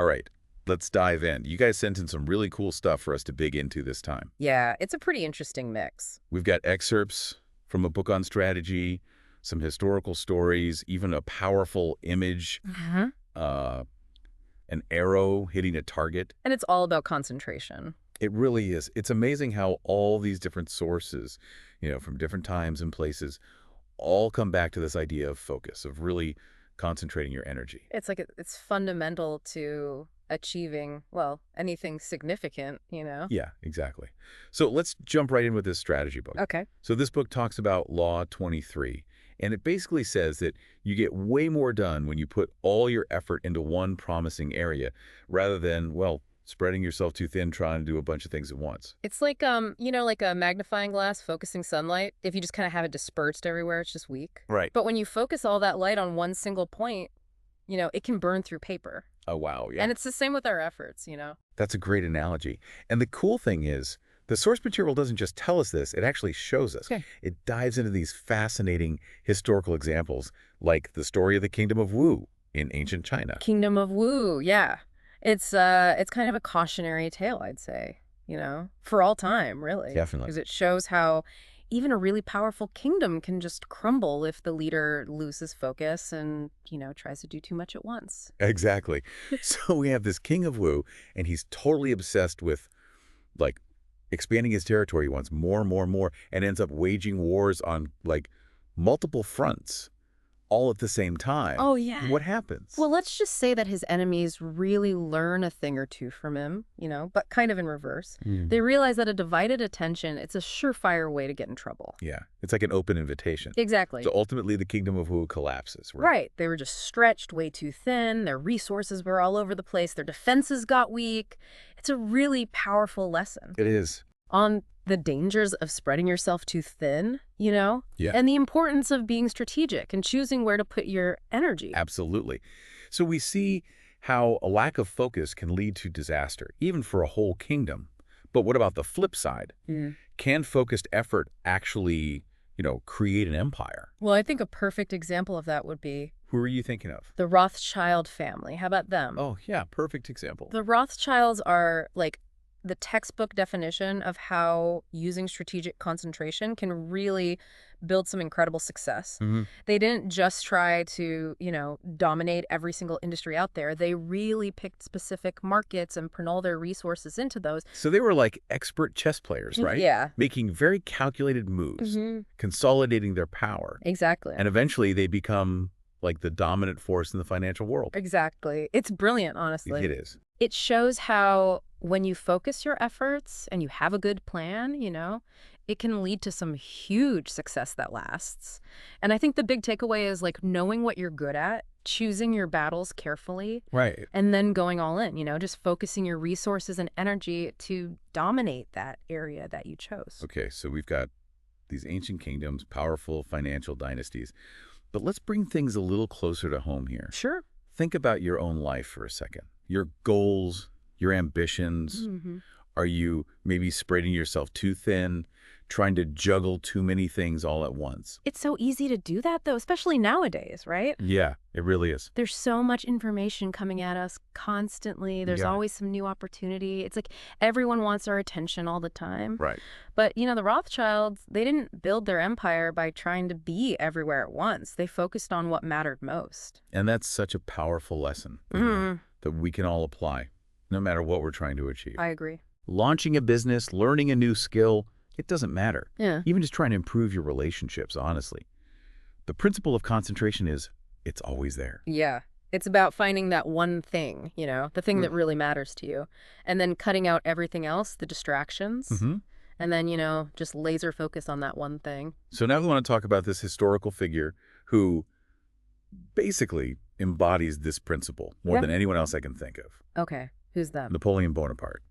All right, let's dive in. You guys sent in some really cool stuff for us to dig into this time. Yeah, it's a pretty interesting mix. We've got excerpts from a book on strategy, some historical stories, even a powerful image, uh, an arrow hitting a target. And it's all about concentration. It really is. It's amazing how all these different sources, from different times and places, all come back to this idea of focus, of really concentrating your energy. It's like it's fundamental to achieving, well, anything significant. Yeah, exactly. So let's jump right in with this strategy book. Okay. So this book talks about Law 23, and it basically says that you get way more done when you put all your effort into one promising area rather than, well, spreading yourself too thin trying to do a bunch of things at once. It's like, like a magnifying glass focusing sunlight. If you just kind of have it dispersed everywhere, it's just weak. Right. But when you focus all that light on one single point, it can burn through paper. Oh, wow, yeah. And it's the same with our efforts. That's a great analogy. And the cool thing is, the source material doesn't just tell us this, it actually shows us. Okay. It dives into these fascinating historical examples, like the story of the Kingdom of Wu in ancient China. Kingdom of Wu, yeah. It's kind of a cautionary tale, I'd say, for all time, really. Definitely. Because it shows how even a really powerful kingdom can just crumble if the leader loses focus and, tries to do too much at once. Exactly. So we have this King of Wu, and he's totally obsessed with, like, expanding his territory. He wants more, and ends up waging wars on, like, multiple fronts all at the same time. Oh, yeah. What happens? Well, let's just say that his enemies really learn a thing or two from him, but kind of in reverse. They realize that a divided attention, it's a surefire way to get in trouble. Yeah, it's like an open invitation. Exactly. So ultimately, the Kingdom of Wu collapses. Right. They were just stretched way too thin. Their resources were all over the place. Their defenses got weak. It's a really powerful lesson. It is. On the dangers of spreading yourself too thin, Yeah. and the importance of being strategic and choosing where to put your energy. Absolutely. So we see how a lack of focus can lead to disaster, even for a whole kingdom. But what about the flip side? Can focused effort actually, create an empire? Well, I think a perfect example of that would be Who are you thinking of? the Rothschild family. How about them? Oh, yeah, perfect example. The Rothschilds are like the textbook definition of how using strategic concentration can really build some incredible success. They didn't just try to, dominate every single industry out there. They really picked specific markets and put all their resources into those. So they were like expert chess players, right? Yeah. Making very calculated moves, consolidating their power. Exactly. And eventually they become like the dominant force in the financial world. Exactly. It's brilliant, honestly. It is. It shows how when you focus your efforts and you have a good plan, it can lead to some huge success that lasts. And I think the big takeaway is like knowing what you're good at, choosing your battles carefully, Right. and then going all in, just focusing your resources and energy to dominate that area that you chose. Okay, so we've got these ancient kingdoms, powerful financial dynasties. But let's bring things a little closer to home here. Sure. Think about your own life for a second. Your goals, your ambitions. Are you maybe spreading yourself too thin, trying to juggle too many things all at once? It's so easy to do that, though, especially nowadays, right? Yeah, it really is. There's so much information coming at us constantly. There's Yeah. always some new opportunity. It's like everyone wants our attention all the time. Right. But, the Rothschilds, they didn't build their empire by trying to be everywhere at once. They focused on what mattered most. And that's such a powerful lesson that we can all apply, no matter what we're trying to achieve. I agree. Launching a business, learning a new skill, it doesn't matter. Yeah. Even just trying to improve your relationships, honestly. The principle of concentration is it's always there. Yeah. It's about finding that one thing, the thing that really matters to you, and then cutting out everything else, the distractions, and then, just laser focus on that one thing. So now we want to talk about this historical figure who basically embodies this principle more than anyone else I can think of. Okay. Who's them? Napoleon Bonaparte.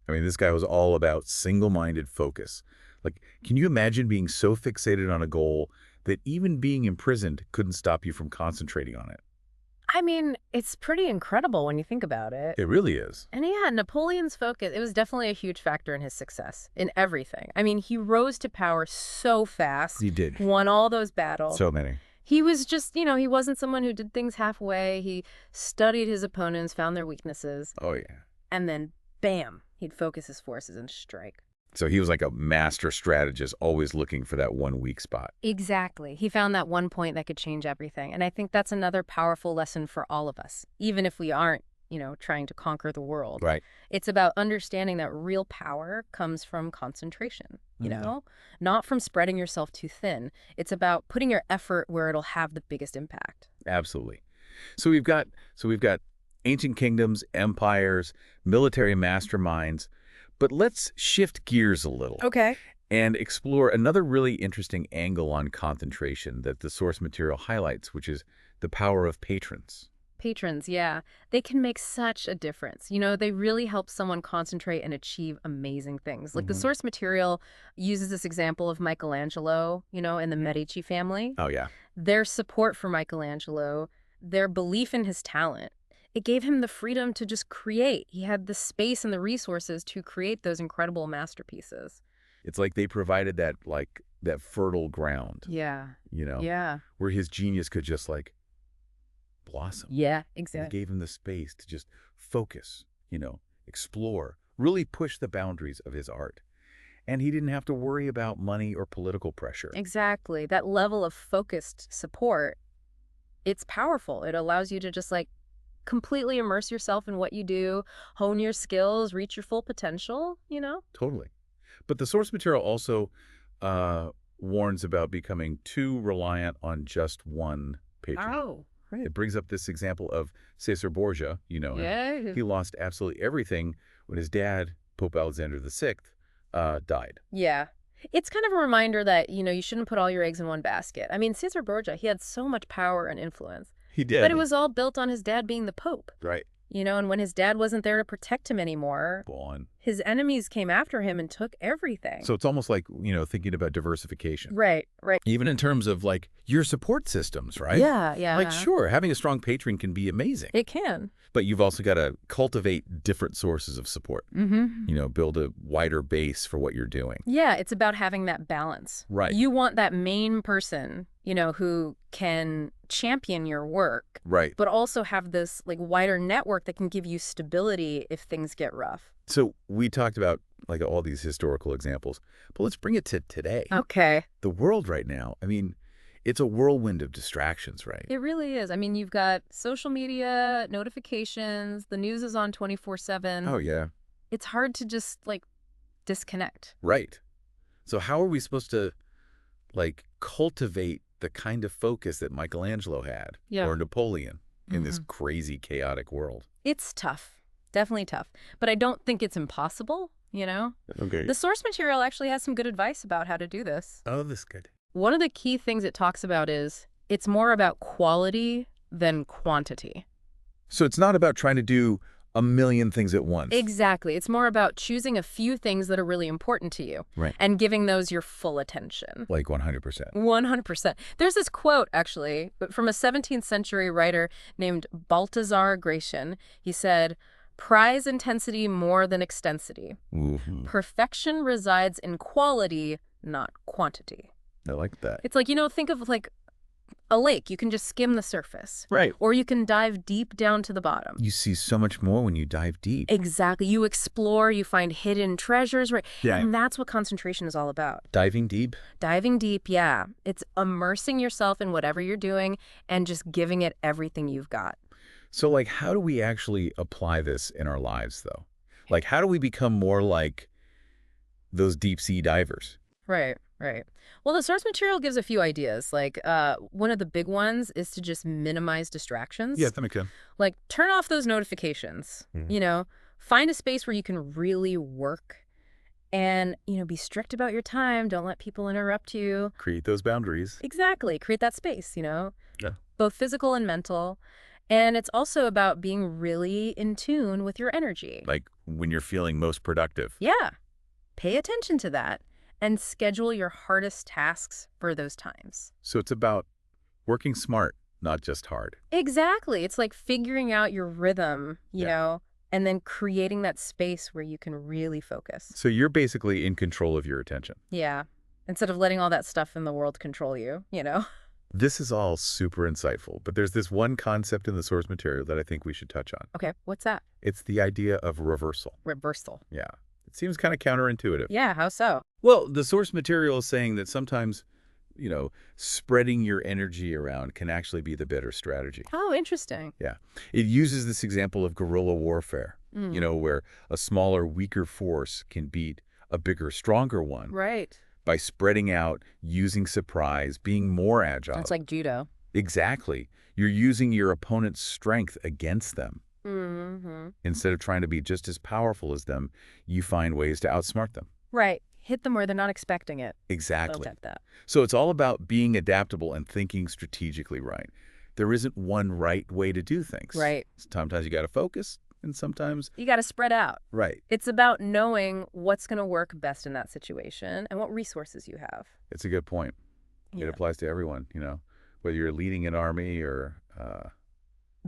I mean, this guy was all about single-minded focus. Like, can you imagine being so fixated on a goal that even being imprisoned couldn't stop you from concentrating on it? I mean, it's pretty incredible when you think about it. It really is. And yeah, Napoleon's focus, it was definitely a huge factor in his success, in everything. I mean, he rose to power so fast. He did. Won all those battles. So many. He was just, he wasn't someone who did things halfway. He studied his opponents, found their weaknesses, Oh, yeah. and then, bam, he'd focus his forces and strike. So he was like a master strategist, always looking for that one weak spot. Exactly. He found that one point that could change everything. And I think that's another powerful lesson for all of us, even if we aren't, trying to conquer the world. Right. It's about understanding that real power comes from concentration, not from spreading yourself too thin. It's about putting your effort where it'll have the biggest impact. Absolutely. So we've got ancient kingdoms, empires, military masterminds, but let's shift gears a little Okay. and explore another really interesting angle on concentration that the source material highlights, which is the power of patrons. Patrons, yeah. They can make such a difference. They really help someone concentrate and achieve amazing things. Like the Hmm. source material uses this example of Michelangelo, in the Medici family. Oh, yeah. Their support for Michelangelo, their belief in his talent, it gave him the freedom to just create. He had the space and the resources to create those incredible masterpieces. It's like they provided that fertile ground, Yeah. Yeah. where his genius could just blossom. Yeah, And they exactly. gave him the space to just focus, explore, really push the boundaries of his art. And he didn't have to worry about money or political pressure. Exactly. That level of focused support, it's powerful. It allows you to just completely immerse yourself in what you do, hone your skills, reach your full potential. Totally. But the source material also uh, warns about becoming too reliant on just one patron. Oh, right. It brings up this example of Caesar Borgia, him. Yeah. He lost absolutely everything when his dad, Pope Alexander VI, died. Yeah. It's kind of a reminder that, you shouldn't put all your eggs in one basket. I mean, Caesar Borgia, he had so much power and influence, He but did. it was all built on his dad being the Pope. Right. And when his dad wasn't there to protect him anymore, Gone. his enemies came after him and took everything. So it's almost like, thinking about diversification. Right, right. Even in terms of your support systems, right? Yeah, yeah. Sure, having a strong patron can be amazing, It can. but you've also got to cultivate different sources of support. Mm-hmm. Build a wider base for what you're doing. Yeah, it's about having that balance. Right. You want that main person, who can champion your work, Right. but also have this wider network that can give you stability if things get rough. So we talked about all these historical examples, but let's bring it to today. Okay. The world right now, I mean, it's a whirlwind of distractions, right? It really is. I mean, you've got social media, notifications, the news is on 24/7. Oh, yeah. It's hard to just disconnect. Right. So how are we supposed to cultivate the kind of focus that Michelangelo had Yeah. or Napoleon in this Mhm. crazy, chaotic world? It's tough. Definitely tough. But I don't think it's impossible. Okay. The source material actually has some good advice about how to do this. Oh, this is good. One of the key things it talks about is it's more about quality than quantity. So it's not about trying to do a million things at once. Exactly. It's more about choosing a few things that are really important to you Right. and giving those your full attention. 100%. 100%. There's this quote, actually, from a 17th century writer named Balthazar Gracian. He said, "Prize intensity more than extensity. Ooh, Perfection resides in quality, not quantity." I like that. It's think of a lake. You can just skim the surface. Right. Or you can dive deep down to the bottom. You see so much more when you dive deep. Exactly. You explore, you find hidden treasures, right? Yeah. And that's what concentration is all about. Diving deep? Diving deep, yeah. It's immersing yourself in whatever you're doing and just giving it everything you've got. So, how do we actually apply this in our lives, though? How do we become more like those deep-sea divers? Right, right. Well, the source material gives a few ideas. One of the big ones is to just minimize distractions. that makes sense. Turn off those notifications. Find a space where you can really work and, be strict about your time. Don't let people interrupt you. Create those boundaries. Exactly. Create that space. Yeah. Both physical and mental. And it's also about being really in tune with your energy. When you're feeling most productive. Yeah. Pay attention to that and schedule your hardest tasks for those times. So it's about working smart, not just hard. Exactly. It's figuring out your rhythm, you Yeah. know, and then creating that space where you can really focus. So you're basically in control of your attention. Yeah. Instead of letting all that stuff in the world control you. This is all super insightful, but there's this one concept in the source material that I think we should touch on. Okay, what's that? It's the idea of reversal. Reversal. Yeah. It seems kind of counterintuitive. Yeah, how so? Well, the source material is saying that sometimes, spreading your energy around can actually be the better strategy. Oh, interesting. Yeah. It uses this example of guerrilla warfare, where a smaller, weaker force can beat a bigger, stronger one Right. by spreading out, using surprise, being more agile. It's like judo. Exactly. You're using your opponent's strength against them. Mm-hmm. Instead of trying to be just as powerful as them, you find ways to outsmart them. Right. Hit them where they're not expecting it. Exactly. They'll get that. So it's all about being adaptable and thinking strategically right. There isn't one right way to do things. Right. Sometimes you got to focus, and sometimes... You got to spread out. Right. It's about knowing what's going to work best in that situation and what resources you have. It's a good point. Yeah. It applies to everyone, whether you're leading an army or...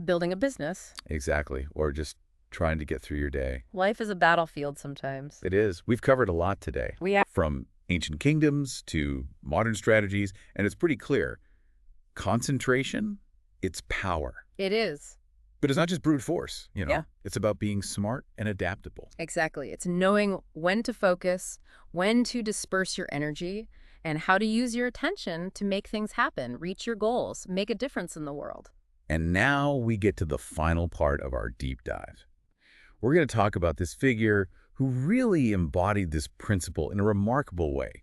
Building a business. Exactly. Or just trying to get through your day. Life is a battlefield sometimes. It is. We've covered a lot today. We have. From ancient kingdoms to modern strategies, and it's pretty clear. Concentration, it's power. It is. But it's not just brute force, Yeah. It's about being smart and adaptable. Exactly. It's knowing when to focus, when to disperse your energy, and how to use your attention to make things happen, reach your goals, make a difference in the world. And now we get to the final part of our deep dive. We're going to talk about this figure who really embodied this principle in a remarkable way,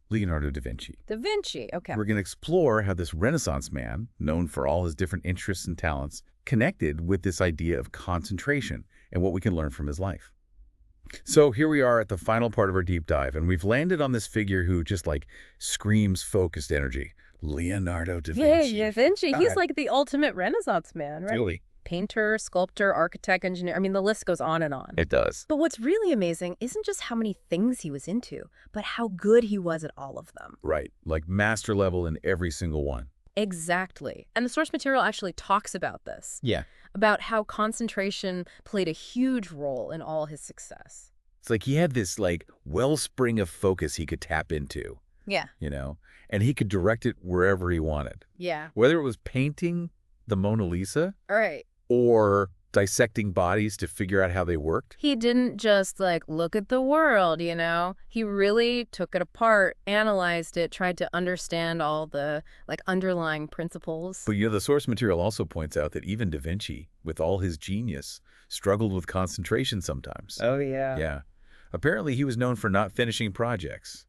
Leonardo da Vinci. Da Vinci, okay. We're going to explore how this Renaissance man, known for all his different interests and talents, connected with this idea of concentration and what we can learn from his life. So here we are at the final part of our deep dive, and we've landed on this figure who just screams focused energy. Leonardo da Vinci. Yeah, Da Vinci. He's God. like the ultimate Renaissance man, right? Really? Painter, sculptor, architect, engineer. I mean, the list goes on and on. It does. But what's really amazing isn't just how many things he was into, but how good he was at all of them. Right. Like master level in every single one. Exactly. And the source material actually talks about this, Yeah. about how concentration played a huge role in all his success. It's like he had this wellspring of focus he could tap into, Yeah. and he could direct it wherever he wanted. Yeah. Whether it was painting the Mona Lisa All right. or dissecting bodies to figure out how they worked. He didn't just look at the world, He really took it apart, analyzed it, tried to understand all the underlying principles. But the source material also points out that even Da Vinci, with all his genius, struggled with concentration sometimes. Oh, yeah. Yeah. Apparently he was known for not finishing projects.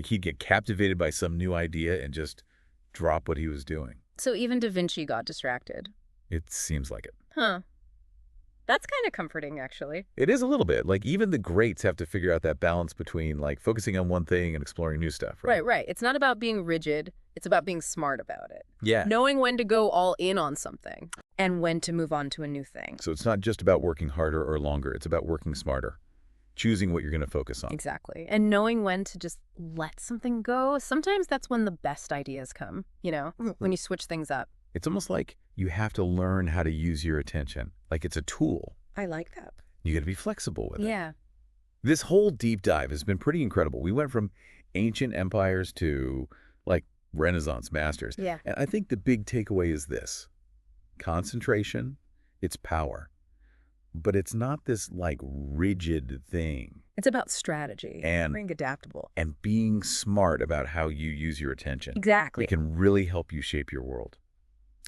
He'd get captivated by some new idea and just drop what he was doing. So even Da Vinci got distracted. It seems like it. Huh. That's kind of comforting, actually. It is a little bit. Even the greats have to figure out that balance between focusing on one thing and exploring new stuff, right? Right. It's not about being rigid. It's about being smart about it. Yeah. Knowing when to go all in on something and when to move on to a new thing. So it's not just about working harder or longer. It's about working smarter, choosing what you're going to focus on. Exactly. And knowing when to just let something go. Sometimes that's when the best ideas come, when you switch things up. It's almost like you have to learn how to use your attention. It's a tool. I like that. You got to be flexible with it. Yeah. This whole deep dive has been pretty incredible. We went from ancient empires to Renaissance masters. Yeah. And I think the big takeaway is this. Concentration, it's power. But it's not this rigid thing. It's about strategy. And being adaptable. And being smart about how you use your attention. Exactly. It can really help you shape your world.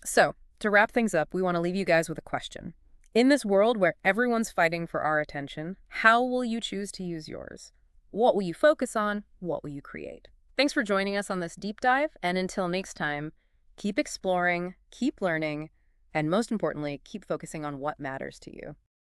So, to wrap things up, we want to leave you guys with a question. In this world where everyone's fighting for our attention, how will you choose to use yours? What will you focus on? What will you create? Thanks for joining us on this deep dive, and until next time, keep exploring, keep learning, and most importantly, keep focusing on what matters to you.